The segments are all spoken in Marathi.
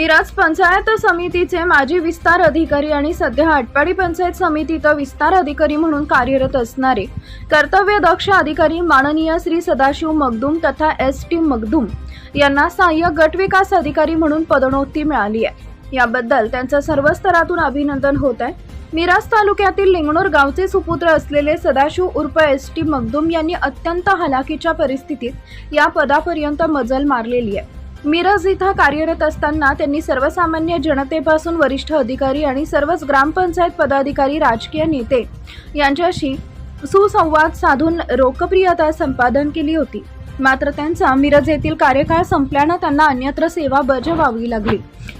मिरज पंचायत समितीचे माजी विस्तार अधिकारी आणि सध्या आटपाडी पंचायत समितीत विस्तार अधिकारी म्हणून कार्यरत असणारे कर्तव्यदक्ष अधिकारी माननीय श्री सदाशिव मगदूम तथा एस.टी. मगदूम यांना सहाय्यक गट विकास अधिकारी म्हणून पदोन्नती मिळाली आहे। याबद्दल त्यांचं सर्व स्तरातून अभिनंदन होत आहे। मिरज तालुक्यातील लिंगणूर गावचे सुपुत्र असलेले सदाशिव उर्फ एस.टी. मगदूम यांनी अत्यंत हलाखीच्या परिस्थितीत या पदापर्यंत मजल मारलेली आहे। मिरज इथं कार्यरत असताना त्यांनी सर्वसामान्य जनतेपासून वरिष्ठ अधिकारी आणि सर्वच ग्रामपंचायत पदाधिकारी, राजकीय नेते यांच्याशी सुसंवाद साधून लोकप्रियता संपादन केली होती। मात्र त्यांचा मिरज येथील कार्यकाळ संपल्याने त्यांना अन्यत्र सेवा बजावावी लागली।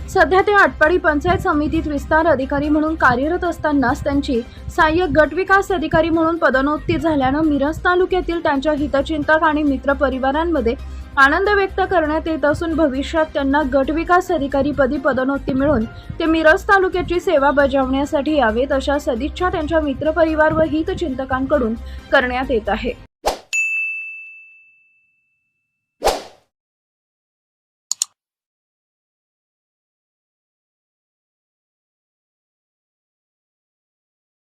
सध्या ते आटपाडी पंचायत समितीत विस्तार अधिकारी म्हणून कार्यरत असतानाच त्यांची सहाय्यक गट विकास अधिकारी म्हणून पदोन्नती झाल्याने मिरज तालुक्यातील त्यांच्या हितचिंतक आणि मित्र परिवारांमध्ये आनंद व्यक्त करण्यात येत असून भविष्यात त्यांना गट विकास अधिकारी पदी पदोन्नती मिळून ते मिरज तालुक्याची सेवा बजावण्यासाठी यावेत अशा सदिच्छा त्यांच्या मित्रपरिवार व हितचिंतकांकडून करण्यात येत आहे।